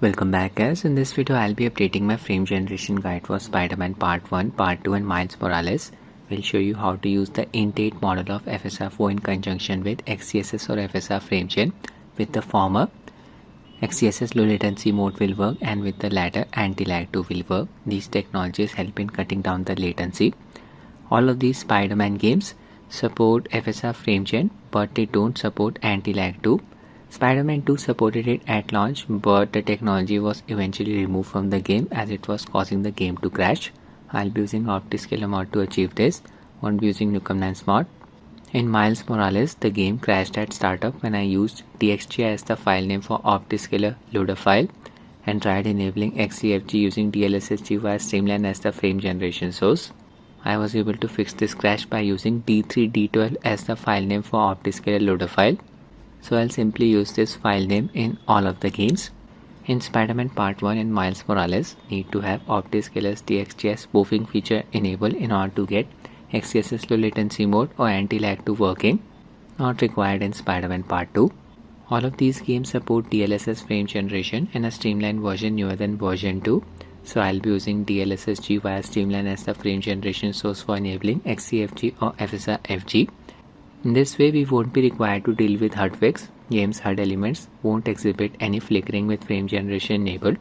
Welcome back guys. In this video I'll be updating my frame generation guide for Spiderman part 1, part 2 and Miles Morales. We'll show you how to use the Int 8 model of FSR4 in conjunction with XeSS or FSR frame gen. With the former, XeSS low latency mode will work, and with the latter, AntiLag 2 will work. These technologies help in cutting down the latency. All of these Spiderman games support FSR frame gen, but they don't support AntiLag 2. Spiderman 2 supported it at launch, but the technology was eventually removed from the game as it was causing the game to crash. I'll be using Optiscaler Mod to achieve this. Won't be using Nucomnance Mod. In Miles Morales, the game crashed at startup when I used DXGI as the file name for Optiscaler loader file and tried enabling XeFG using DLSSG via Streamline as the frame generation source. I was able to fix this crash by using D3D12 as the file name for Optiscaler loader file. So I'll simply use this file name in all of the games. In Spiderman part 1 and Miles Morales, need to have Optiscaler's DXGI spoofing feature enabled in order to get XeSS low latency mode or AntiLag 2 working. Not required in Spiderman part 2. All of these games support DLSS frame generation in a Streamline version newer than version 2. So I'll be using DLSSG via Streamline as the frame generation source for enabling XeFG or FSR FG. In this way, we won't be required to deal with HUD fix. Game's HUD elements won't exhibit any flickering with frame generation enabled.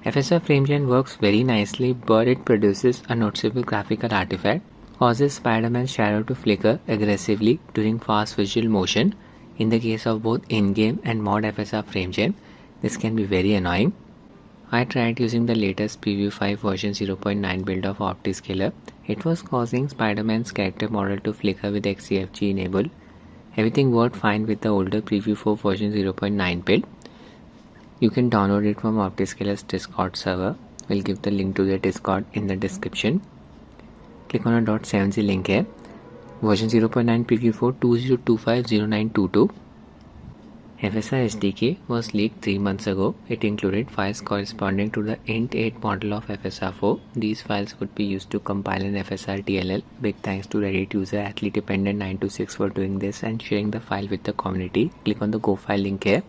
FSR frame gen works very nicely, but it produces a noticeable graphical artifact, causes Spiderman's shadow to flicker aggressively during fast visual motion. In the case of both in-game and mod FSR frame gen, this can be very annoying. I tried using the latest Preview 5 version 0.9 build of Optiscaler. It was causing Spiderman's character model to flicker with XeFG enabled. Everything worked fine with the older Preview 4 version 0.9 build. You can download it from Optiscaler's Discord server. We'll give the link to the Discord in the description. Click on a .7z link here. Version 0.9 Preview 4 20250922. FSR SDK was leaked 3 months ago. It included files corresponding to the Int 8 model of FSR4. These files would be used to compile an FSR DLL. Big thanks to Reddit user AthleteDependent926 for doing this and sharing the file with the community. Click on the Go file link here.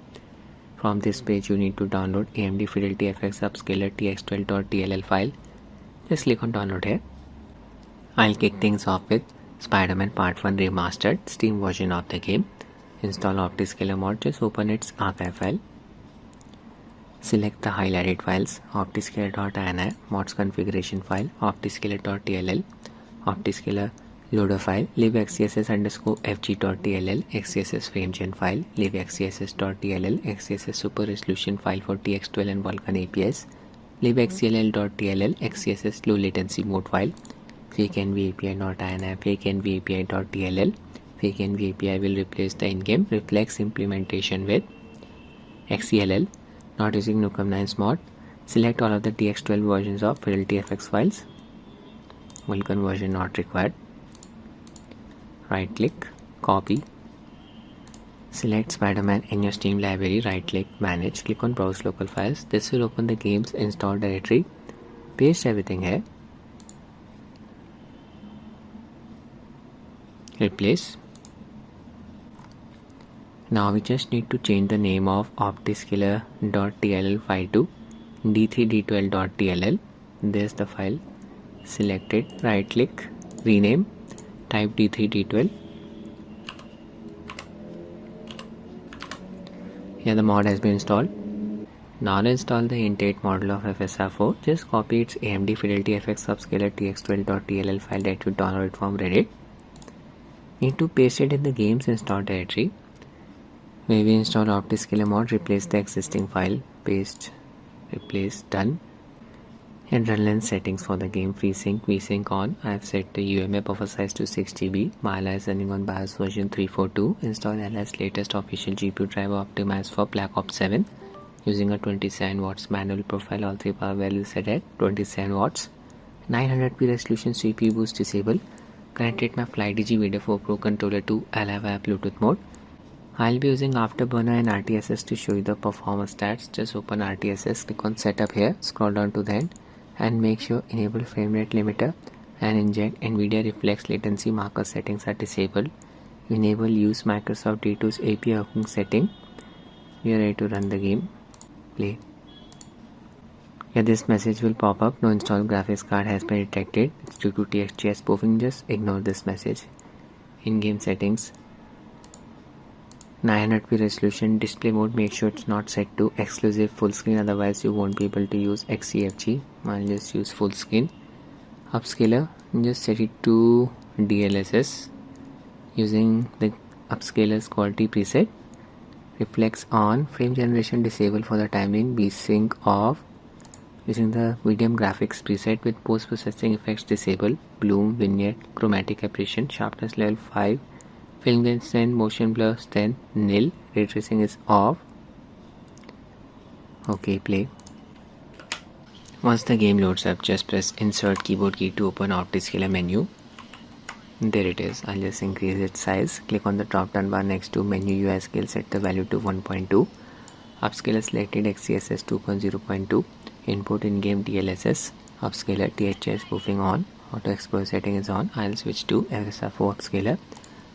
From this page you need to download AMD Fidelity FX Upscaler tx12.dll file. Just click on download here. I'll kick things off with Spiderman Part 1 Remastered Steam version of the game. Install Optiscaler Mod, just open its archive file. Select the highlighted files, Optiscaler.ini, mods configuration file, Optiscaler.dll, Optiscaler loader file, libxeSS_fg.dll, XeSS frame gen file, libxeSS.dll, XeSS super resolution file for DX12 and Vulkan APIs, libxeLL.dll, XeSS low latency mode file, fakenv_API.ini, fakenv_API.dll. FakeNV API will replace the in-game reflex implementation with XeLL. Not using Nucomnance Mod. Select all of the DX12 versions of Fidelity FX files. Vulkan version not required. Right click, copy. Select Spiderman in your Steam library. Right click, manage. Click on browse local files. This will open the game's install directory. Paste everything here. Replace. Now we just need to change the name of Optiscaler.dll file to d3d12.dll. There's the file. Select it, right click, rename, type d3d12. Here the mod has been installed. Now install the Int 8 model of FSR4. Just copy its AMD Fidelity FX Upscaler tx12.dll file that you downloaded from Reddit. Need to paste it in the game's install directory. Where we install Optiscaler Mod, replace the existing file, paste, replace, done. And run length settings for the game, FreeSync, VSync on. I have set the UMA buffer size to 6 GB. My AL is running on BIOS version 342. Install AL's latest official GPU driver optimized for Black Ops 7. Using a 27 watts manual profile, all 3 power values set at 27 watts. 900p resolution CPU boost disabled. Connected my FlyDigi Video 4 Pro controller to AL via Bluetooth mode. I'll be using Afterburner and RTSS to show you the performance stats. Just open RTSS, click on setup here, scroll down to the end and make sure enable frame rate limiter and inject NVIDIA reflex latency marker settings are disabled. Enable use Microsoft D2's API hooking setting. We are ready to run the game. Play. Yeah, this message will pop up. No installed graphics card has been detected. It's due to DXGI spoofing. Just ignore this message. In-game settings, 900p resolution display mode. Make sure it's not set to exclusive full screen, otherwise you won't be able to use XeFG. I'll just use full screen. Upscaler, just set it to DLSS using the Upscaler's quality preset. Reflex on, frame generation disable for the timing, VSync off. Using the medium graphics preset with post-processing effects disable, bloom, vignette, chromatic aberration, sharpness level 5, film gain 10, motion blur 10, nil, ray tracing is off. Okay, play. Once the game loads up, just press insert keyboard key to open Optiscaler menu. There it is. I'll just increase its size. Click on the drop down bar next to menu UI scale, set the value to 1.2. Upscaler selected XeSS 2.0.2. Input in-game DLSS. Upscaler THS spoofing on. Auto explore setting is on. I'll switch to FSR 4 Upscaler.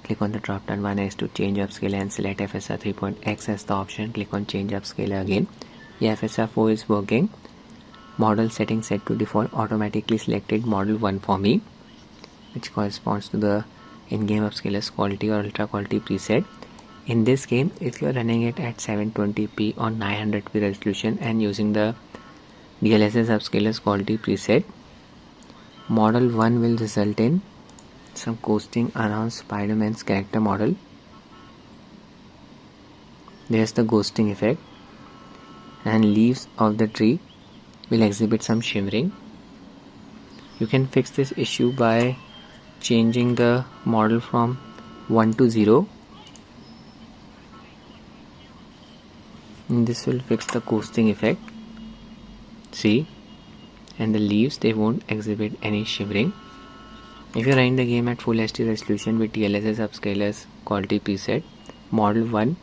Click on the drop down bar next to change upscaler and select FSR 3.x as the option. Click on change upscaler again. Yeah, FSR 4 is working. Model setting set to default. Automatically selected model 1 for me, which corresponds to the in-game upscaler's quality or ultra quality preset. In this game, if you are running it at 720p on 900p resolution and using the DLSS upscaler's quality preset, model 1 will result in some ghosting around Spiderman's character model. There's the ghosting effect, and leaves of the tree will exhibit some shimmering. You can fix this issue by changing the model from 1 to 0. And this will fix the ghosting effect. See, and the leaves, they won't exhibit any shimmering. If you're running the game at full HD resolution with DLSS upscaler's quality preset, model 1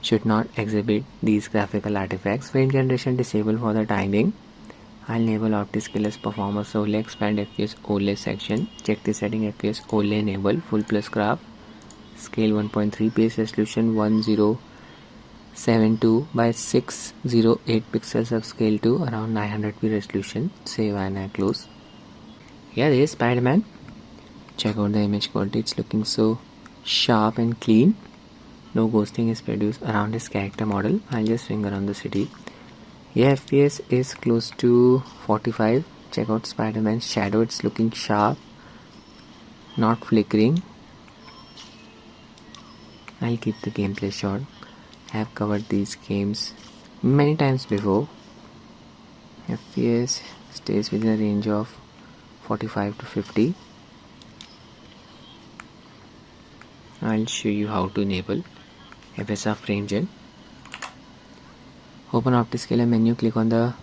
should not exhibit these graphical artifacts. Frame generation disable for the timing. I'll enable Optiscaler's performance overlay, expand FPS overlay section. Check the setting FPS overlay enable, full plus graph, scale 1.3, base resolution 1072 by 608 pixels, upscale to around 900p resolution. Save and I close. Yeah, there is Spiderman. Check out the image quality, it's looking so sharp and clean. No ghosting is produced around his character model. I'll just swing around the city. Yeah, FPS is close to 45. Check out Spiderman's shadow, it's looking sharp, not flickering. I'll keep the gameplay short. I have covered these games many times before. FPS stays within a range of 45 to 50. I'll show you how to enable FSR frame gen. Open Optiscaler menu, click on the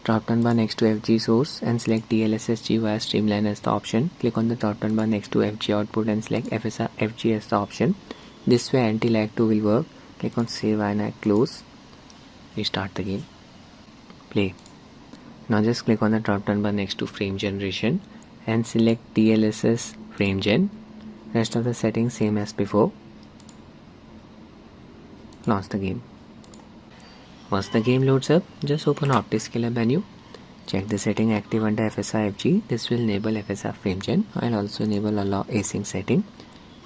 drop down bar next to FG source and select DLSSG via Streamline as the option. Click on the drop down bar next to FG output and select FSR FG as the option. This way AntiLag 2 will work. Click on save and I close. Restart the game. Play. Now just click on the drop down bar next to frame generation and select DLSS frame gen. Rest of the settings same as before. Launch the game. Once the game loads up, just open Optiscaler menu. Check the setting active under FSR FG. This will enable FSR frame gen. I'll also enable allow async setting.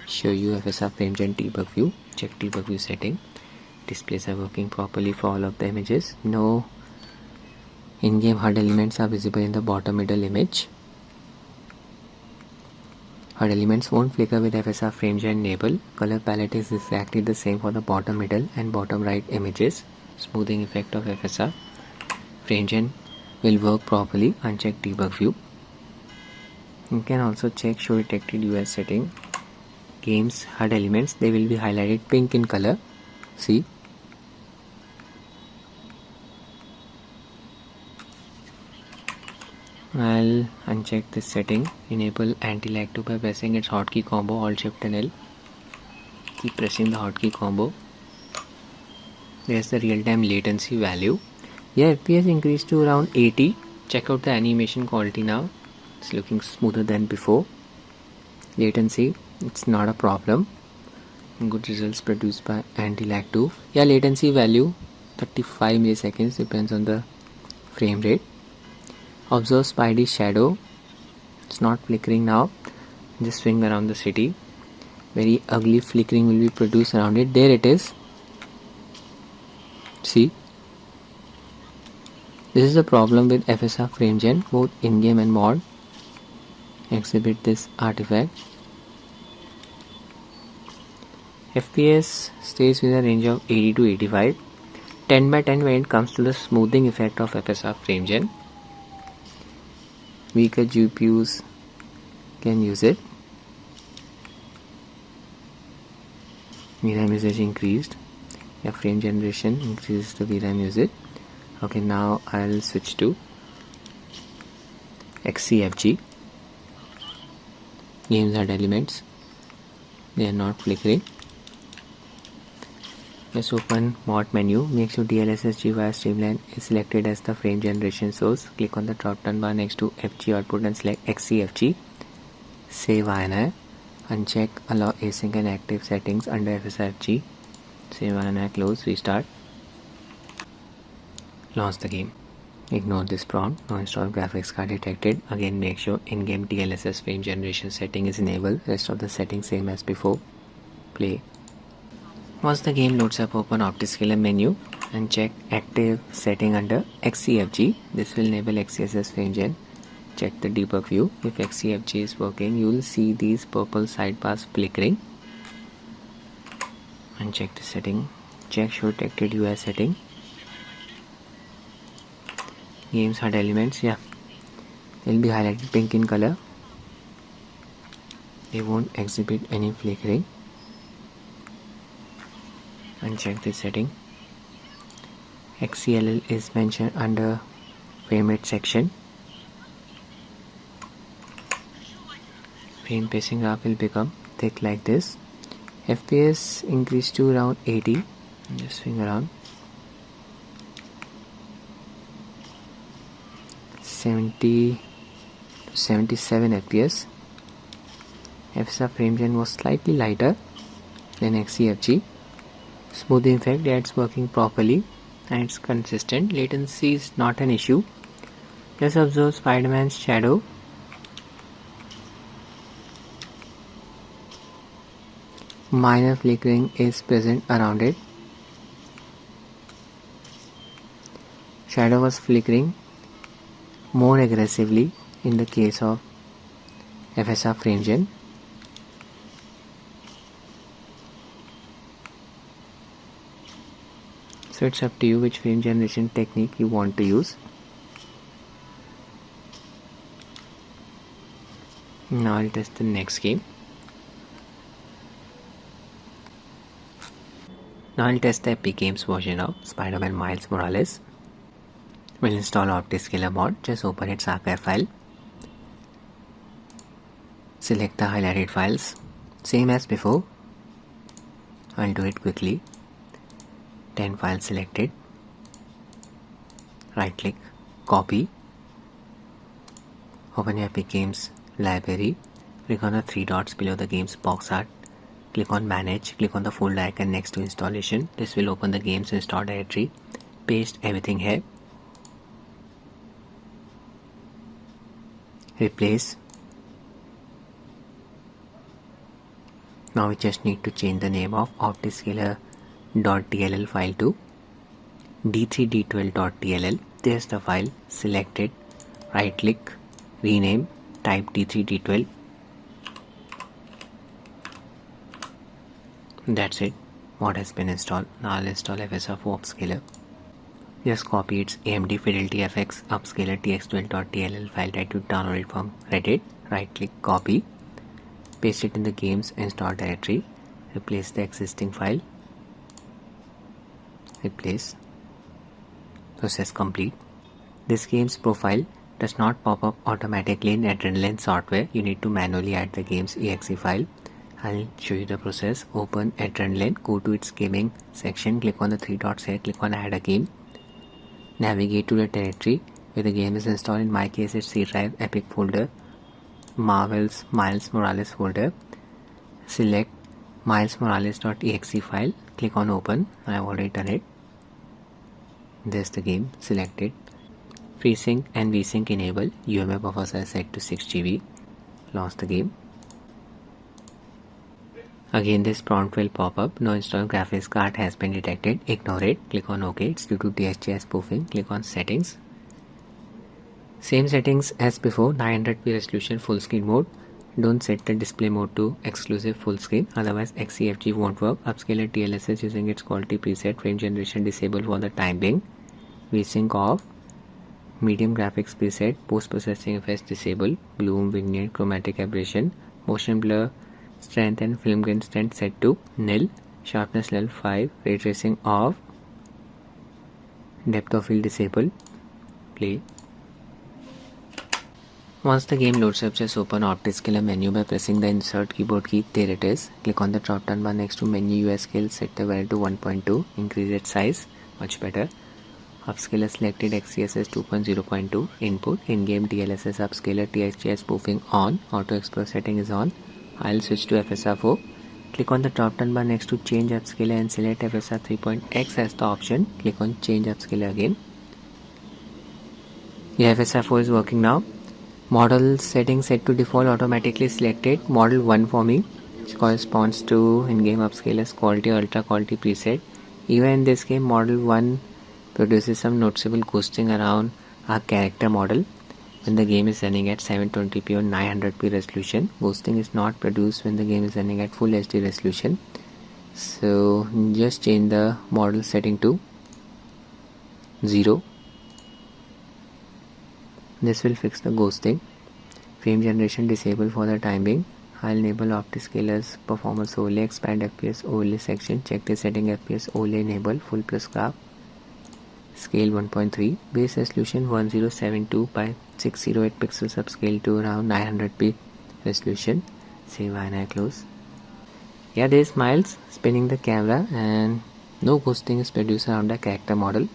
Show you FSR frame gen debug view. Check debug view setting. Displays are working properly for all of the images. No in-game HUD elements are visible in the bottom middle image. HUD elements won't flicker with FSR frame gen enable. Color palette is exactly the same for the bottom middle and bottom right images. Smoothing effect of FSR frame gen will work properly. Uncheck debug view. You can also check show detected UI setting. Games HUD elements, they will be highlighted pink in color. See, I'll uncheck this setting. Enable AntiLag 2 by pressing its hotkey combo Alt Shift and L. Keep pressing the hotkey combo. There's the real-time latency value. Yeah, FPS increased to around 80. Check out the animation quality now. It's looking smoother than before. Latency, it's not a problem. Good results produced by AntiLag 2. Yeah, latency value 35 milliseconds, depends on the frame rate. Observe Spidey's shadow. It's not flickering now. Just swing around the city. Very ugly flickering will be produced around it. There it is. See? This is the problem with FSR frame gen. Both in-game and mod exhibit this artifact. FPS stays within a range of 80 to 85. 10 by 10 when it comes to the smoothing effect of FSR frame gen. Weaker GPUs can use it. VRAM usage increased. Yeah, frame generation increases the VRAM usage. Okay, now I'll switch to XeFG. Games add elements. They are not flickering. Let's open mod menu. Make sure DLSSG via Streamline is selected as the frame generation source. Click on the drop down bar next to FG output and select XeFG. Save INI. Uncheck allow async and active settings under FSRG. Save INI, close, restart. Launch the game. Ignore this prompt. No install graphics card detected. Again, make sure in-game DLSS frame generation setting is enabled. Rest of the settings same as before. Play. Once the game loads up, open Optiscaler menu and check active setting under XeFG. This will enable XeSS frame gen. Check the debug view. If XeFG is working, you will see these purple sidebars flickering. And check the setting. Check show detected UI setting. Games HUD elements, yeah, they'll be highlighted pink in color. They won't exhibit any flickering. Uncheck this setting. XeLL is mentioned under frame rate section. Frame pacing graph will become thick like this. FPS increase to around 80. Just swing around. 70 to 77 FPS. FSR frame gen was slightly lighter than XeFG. Smoothing effect, that's working properly and it's consistent. Latency is not an issue. Let's observe Spiderman's shadow. Minor flickering is present around it. Shadow was flickering more aggressively in the case of FSR frame gen. So it's up to you which frame generation technique you want to use. Now I'll test the next game. Now I'll test the Epic Games version of Spider-Man Miles Morales. We'll install Optiscaler Mod. Just open its archive file. Select the highlighted files. Same as before. I'll do it quickly. 10 files selected. Right click, copy. Open your Epic Games library. Click on the 3 dots below the game's box art. Click on manage. Click on the folder icon next to installation. This will open the game's install directory. Paste everything here. Replace. Now we just need to change the name of Optiscaler.dll file to d3d12.dll. There's the file. Select it. Right click. Rename. Type d3d12. That's it. Mod has been installed. Now I'll install FSR for Upscaler. Just copy its AMD Fidelity FX Upscaler tx12.dll file that you downloaded from Reddit. Right click, copy. Paste it in the game's install directory. Replace the existing file. Replace. Process complete. This game's profile does not pop up automatically in Adrenaline software. You need to manually add the game's exe file. I'll show you the process. Open Adrenaline, go to its gaming section, click on the 3 dots here, click on add a game. Navigate to the directory where the game is installed. In my case it's C drive, Epic folder, Marvel's Miles Morales folder. Select milesmorales.exe file, click on open. I have already done it. There's the game, select it. FreeSync and VSync enable. UMA buffer size set to 6 GB. Launch the game. Again this prompt will pop up. No installed graphics card has been detected. Ignore it. Click on OK. It's due to DXGI spoofing. Click on settings. Same settings as before. 900p resolution full screen mode. Don't set the display mode to exclusive full screen, otherwise XeFG won't work. Upscaler DLSS using its quality preset. Frame generation disabled for the time being. VSync off. Medium graphics preset. Post processing effects disabled. Bloom, vignette, chromatic aberration. Motion blur, strength and film grain strength set to nil. Sharpness level 5. Ray tracing off. Depth of field disabled. Play. Once the game loads up, just open Optiscaler menu by pressing the insert keyboard key. There it is. Click on the drop down bar next to menu US scale. Set the value to 1.2. Increase its size. Much better. Upscaler selected. XeSS 2.0.2. Input. In-game DLSS upscaler. DXGI spoofing on. Auto explore setting is on. I'll switch to FSR 4. Click on the drop down bar next to change upscaler and select FSR 3.x as the option. Click on change upscaler again. Yeah, FSR 4 is working now. Model settings set to default automatically selected. Model 1 for me, which corresponds to in-game upscaler's quality ultra quality preset. Even in this game, model 1 produces some noticeable ghosting around our character model when the game is running at 720p or 900p resolution. Ghosting is not produced when the game is running at full HD resolution. So just change the model setting to 0. This will fix the ghosting. Frame generation disabled for the time being. I'll enable Optiscaler's performance overlay, expand FPS overlay section. Check the setting FPS overlay enable, full plus graph. Scale 1.3. Base resolution 1072 by 608 pixels upscale to around 900p resolution. Save and I close. Yeah, there is smiles spinning the camera and no ghosting is produced around the character model.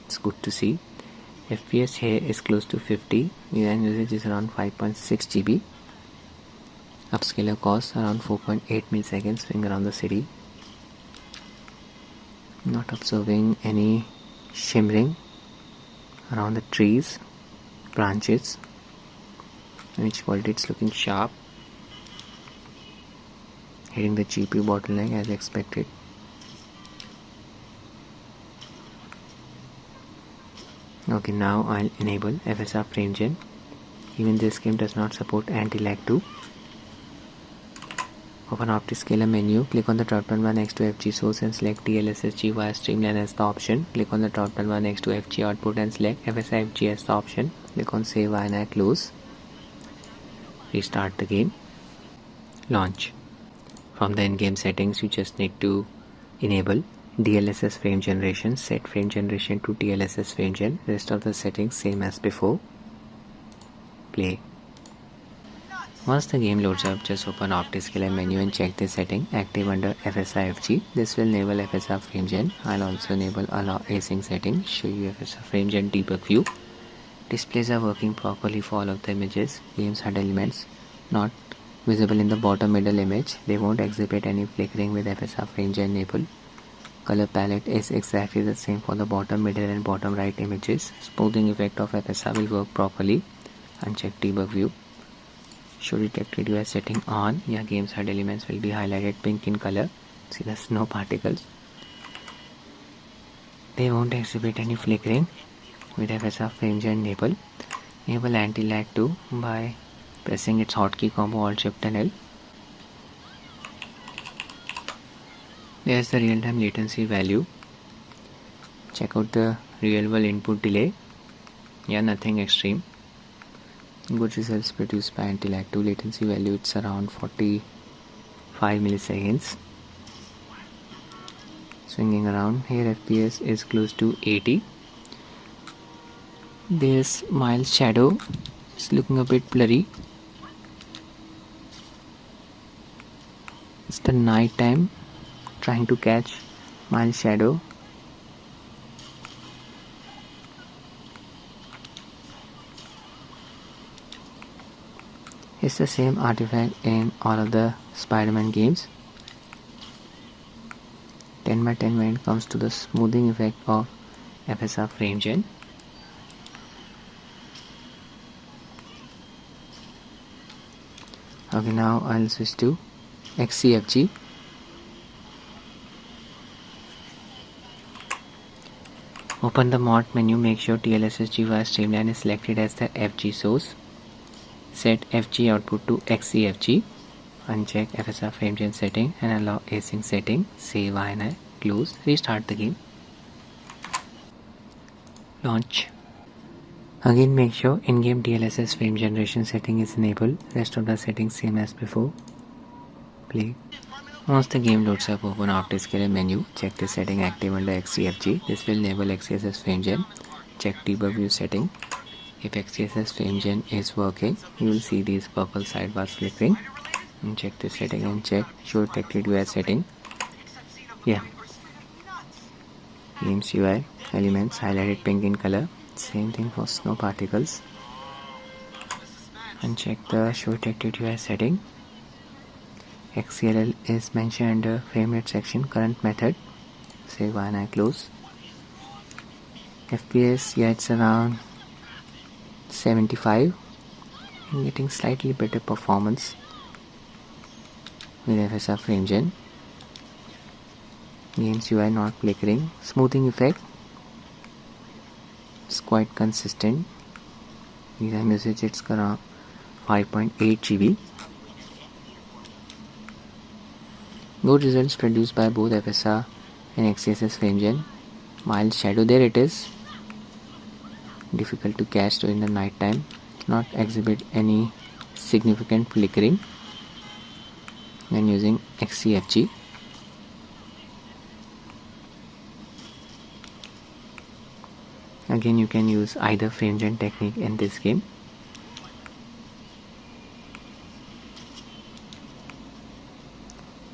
It's good to see. FPS here is close to 50. VRAM usage is around 5.6 GB. Upscaler costs around 4.8 milliseconds. Swing around the city. Not observing any shimmering around the trees, branches. Image quality, it's looking sharp. Hitting the GPU bottleneck as expected. Okay, now I'll enable FSR frame gen. Even this game does not support AntiLag 2. Open Optiscaler menu. Click on the drop down bar next to FG source and select DLSSG via Streamline as the option. Click on the drop down bar next to FG output and select FSR FG as the option. Click on save and I close. Restart the game. Launch. From the in-game settings, you just need to enable DLSS frame generation. Set frame generation to DLSS frame gen. Rest of the settings same as before. Play. Once the game loads up, just open Optiscaler menu and check the setting active under FSR FG. This will enable FSR frame gen. I'll also enable allow async settings. Show you FSR frame gen debug view. Displays are working properly for all of the images. Games HUD elements not visible in the bottom middle image. They won't exhibit any flickering with FSR frame gen enabled. Color palette is exactly the same for the bottom middle and bottom right images. Smoothing effect of FSR will work properly. Uncheck debug view. Show detected UI setting on. Yeah, game's HUD elements will be highlighted pink in color. See the snow particles. They won't exhibit any flickering with FSR frame gen enable. Enable AntiLag 2 by pressing its hotkey combo Alt Shift and L. There's the real-time latency value. Check out the real-world input delay. Yeah, nothing extreme. Good results produced by AntiLag 2. Latency value, it's around 45 milliseconds. Swinging around here, FPS is close to 80. There's mild shadow. It's looking a bit blurry. It's the night time. Trying to catch mild shadow. It's the same artifact in all of the Spiderman games. 10 by 10 when it comes to the smoothing effect of FSR frame gen. Okay, now I'll switch to XeFG. Open the mod menu, make sure DLSSG via Streamline is selected as the FG source. Set FG output to XeFG. Uncheck FSR FrameGen setting and allow async setting. Save INI, close, restart the game. Launch. Again, make sure in-game DLSS frame generation setting is enabled. Rest of the settings same as before. Play. Once the game loads up, open Optiscaler menu. Check the setting active under XeFG. This will enable XeSS FrameGen. Check Debug View setting. If XeSS FrameGen is working, you will see these purple sidebars flickering. And check this setting and check Show Detected UI setting. Yeah. Games UI elements highlighted pink in color. Same thing for snow particles. And check the Show Detected UI setting. XeLL is mentioned under frame rate section, current method. Save and I close. FPS, yeah, it's around 75. I'm getting slightly better performance with FSR FrameGen. Games UI not flickering. Smoothing effect is quite consistent. VRAM usage, it's around 5.8 GB. Good results produced by both FSR and XeSS FrameGen. Mild shadow, there it is. Difficult to catch during the night time. Not exhibit any significant flickering when using XeFG. Again, you can use either FrameGen technique in this game.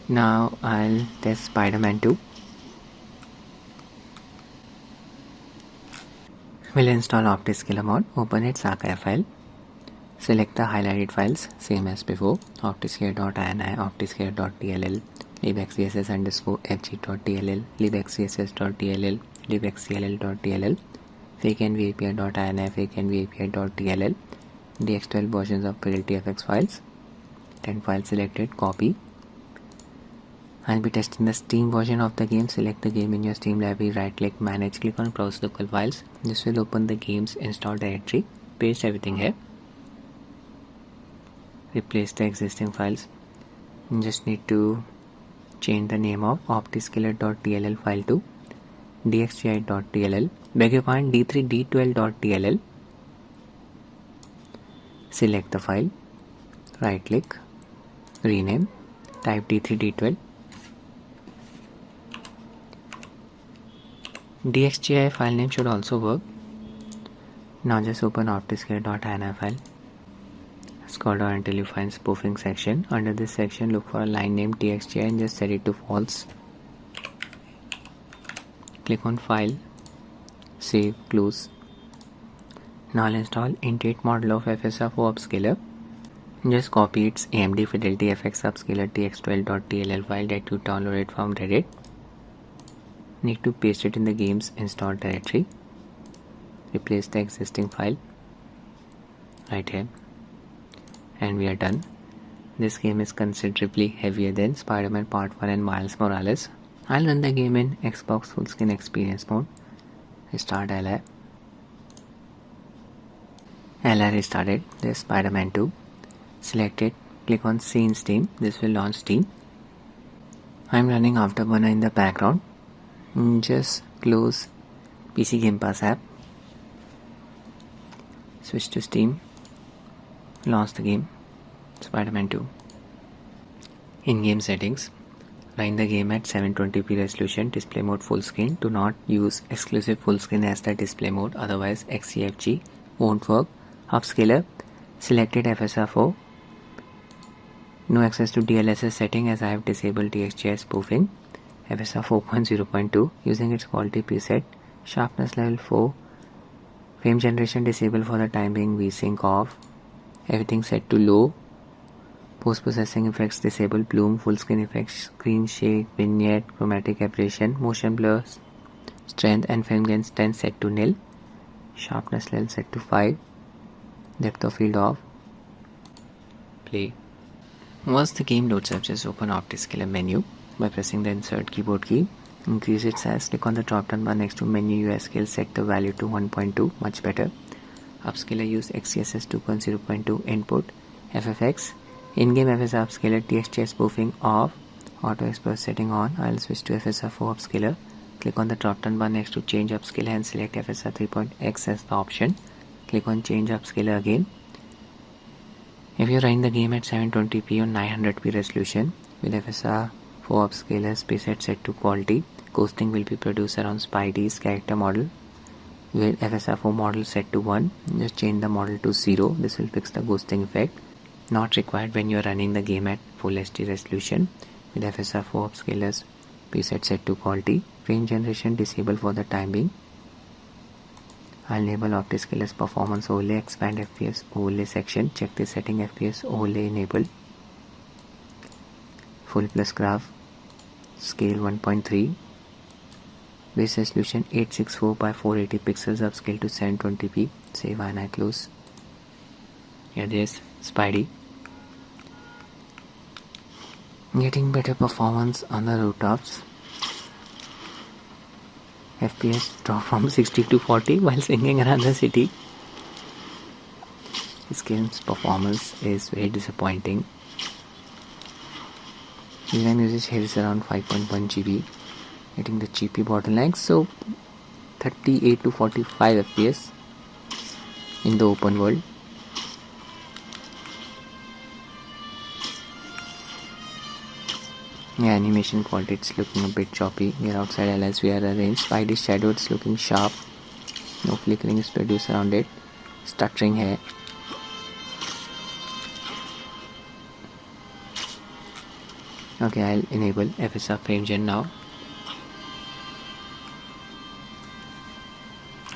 Now I'll test Spiderman 2. We'll install Optiscaler Mod. Open its archive file. Select the highlighted files, same as before. Optiscaler.ini, Optiscaler.dll, libxess_fg.dll, libxess.dll, libxcll.dll, fakenvapi.ini, fakenvapi.dll, DX12 versions of Fidelity FX files. 10 files selected, copy. I'll be testing the Steam version of the game. Select the game in your Steam library, right click, manage, click on browse local files. This will open the game's install directory. Paste everything here. Replace the existing files. You just need to change the name of optiscaler.dll file to DXGI.dll. Beg your pardon, D3D12.dll. Select the file, right click, rename, type D3D12. DXGI file name should also work. Now just open optiscaler.ini file. Scroll down until you find spoofing section. Under this section, look for a line named DXGI and just set it to false. Click on file, save, close. Now I'll install Int8 model of FSR for Upscaler. Just copy its AMD Fidelity FX Upscaler tx12.dll file that you downloaded from Reddit. Need to paste it in the game's install directory. Replace the existing file right here, and we are done. This game is considerably heavier than Spiderman Part 1 and Miles Morales. I'll run the game in Xbox Fullscreen Experience mode. Restart Ally. Ally restarted. There's Spiderman 2. Select it. Click on See in Steam. This will launch Steam. I'm running Afterburner in the background. Just close PC Game Pass app. Switch to Steam. Launch the game. Spiderman 2. In-game settings. Run the game at 720p resolution, display mode full screen. Do not use exclusive full screen as the display mode, otherwise XeFG won't work. Upscaler, selected FSR4. No access to DLSS setting as I have disabled DXGI spoofing. FSR 4.0.2 using its quality preset. Sharpness level 4. Frame generation disabled for the time being, VSync off. Everything set to low. Post-processing effects disabled, bloom, full screen effects, screen shake, vignette, chromatic aberration, motion blur, strength and frame gain strength set to nil. Sharpness level set to 5. Depth of field off. Play. Once the game loads up, just open Optiscaler menu by pressing the insert keyboard key. Increase its size, click on the drop down bar next to menu UI scale, set the value to 1.2, much better. Upscaler use XeSS 2.0.2 input, FFX, in-game FSR upscaler, DXGI spoofing off, auto express setting on. I'll switch to FSR 4 upscaler. Click on the drop down bar next to change upscaler and select FSR 3.x as the option. Click on change upscaler again. If you're running the game at 720p on 900p resolution with FSR 4 upscalers preset set to quality, ghosting will be produced around Spidey's character model. With FSR 4 model set to 1, just change the model to 0. This will fix the ghosting effect. Not required when you're running the game at full HD resolution with FSR 4 upscalers preset set to quality. Frame generation disable for the time being. I'll enable Optiscaler's performance overlay, expand FPS overlay section, check the setting FPS overlay enable. Full plus graph, scale 1.3, base resolution 864 by 480 pixels, upscale to 720p, save and I close. Here there's Spidey. Getting better performance on the rooftops. FPS drop from 60 to 40 while swinging around the city. This game's performance is very disappointing. RAM usage here is around 5.1 GB, hitting the GPU bottleneck, so 38 to 45 FPS in the open world. Yeah, animation quality, it's looking a bit choppy. We are outside LSVR range. Spidey shadow, it's looking sharp. No flickering is produced around it. Stuttering here. Okay, I'll enable FSR frame gen now.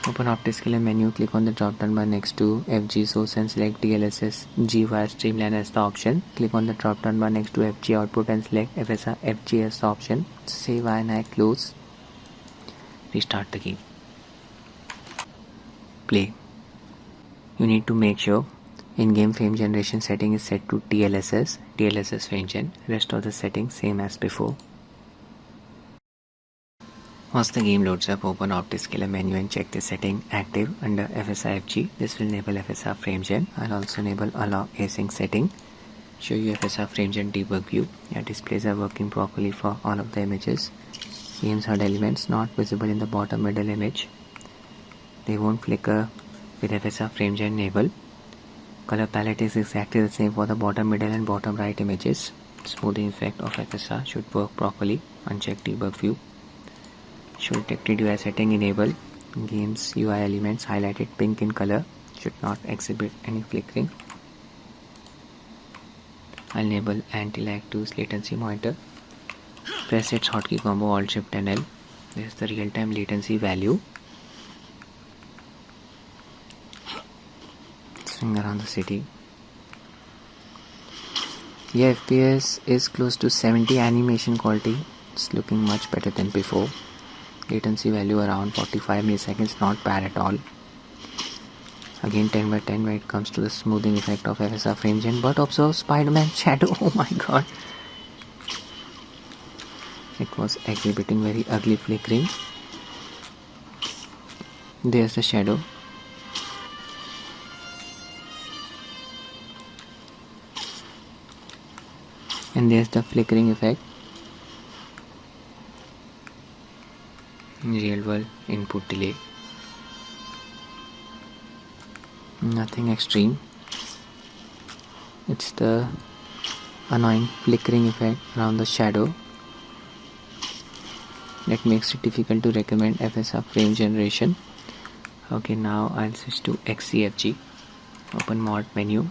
Open Optiscaler menu, click on the drop down bar next to FG source and select DLSSG via Streamline as the option. Click on the drop down bar next to FG output and select FSR FG as the option. Save and I close. Restart the game. Play. You need to make sure in-game frame generation setting is set to DLSS frame gen. Rest of the settings same as before. Once the game loads up, open Optiscaler menu and check the setting active under FSR FG. This will enable FSR frame gen. I'll also enable allow async setting. Show you FSR frame gen debug view. Your displays are working properly for all of the images. Games HUD elements not visible in the bottom middle image. They won't flicker with FSR frame gen enable. Color palette is exactly the same for the bottom middle and bottom right images. Smoothing effect of FSR should work properly. Uncheck debug view. Show detected UI setting enable. Games UI elements highlighted pink in color should not exhibit any flickering. I'll enable AntiLag 2's latency monitor. Press its hotkey combo Alt Shift and L. This is the real-time latency value. Swing around the city. Yeah, FPS is close to 70. Animation quality, it's looking much better than before. Latency value around 45 milliseconds, not bad at all. Again 10 by 10 when it comes to the smoothing effect of FSR frame gen, but observe Spiderman shadow, oh my god. It was exhibiting very ugly flickering. There's the shadow. And there's the flickering effect. Real world input delay. Nothing extreme. It's the annoying flickering effect around the shadow that makes it difficult to recommend FSR frame generation. Okay, now I'll switch to XeFG. Open mod menu.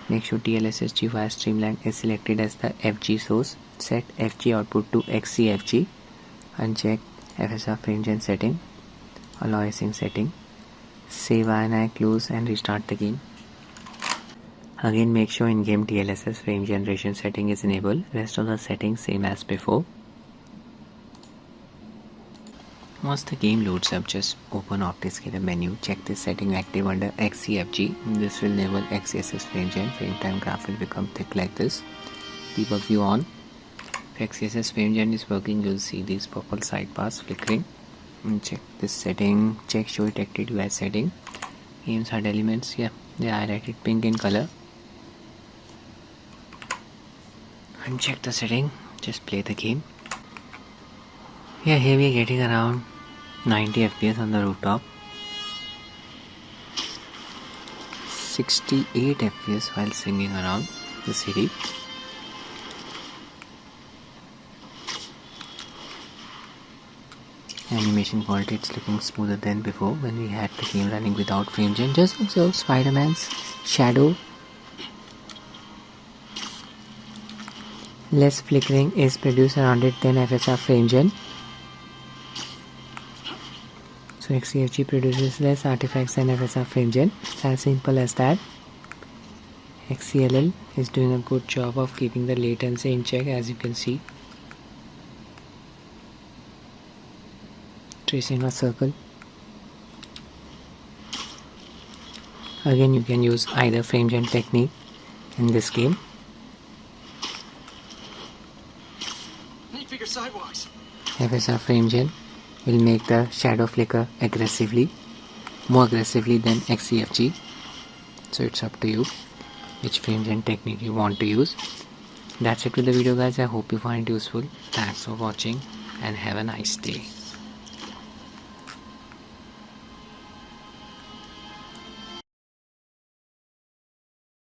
Make sure DLSSG via Streamline is selected as the FG source. Set FG output to XeFG. Uncheck FSR frame gen setting. Allow async setting. Save and I close and restart the game. Again, make sure in-game DLSS frame generation setting is enabled. Rest of the settings same as before. Once the game loads up, just open Optiscaler menu, check this setting active under XeFG. This will enable XeSS frame gen. Frame time graph will become thick like this. debug view on. If XeSS frame gen is working, you'll see these purple sidebars flickering. And check this setting, check show it active UI setting. Games hard elements, yeah, they are highlighted pink in color. Uncheck the setting, just play the game. Yeah, here we are getting around 90 FPS on the rooftop, 68 FPS while swinging around the city. Animation quality, it's looking smoother than before when we had the game running without frame gen. Just observe Spider-Man's shadow. Less flickering is produced around it than FSR frame gen. So XeFG produces less artifacts than FSR frame gen. It's as simple as that. XeLL is doing a good job of keeping the latency in check, as you can see. Tracing a circle. Again, you can use either frame gen technique in this game. Need bigger sidewalks. FSR frame gen will make the shadow flicker more aggressively than XeFG. So it's up to you which frame gen technique you want to use. That's it with the video, guys. I hope you find it useful. Thanks for watching and have a nice day.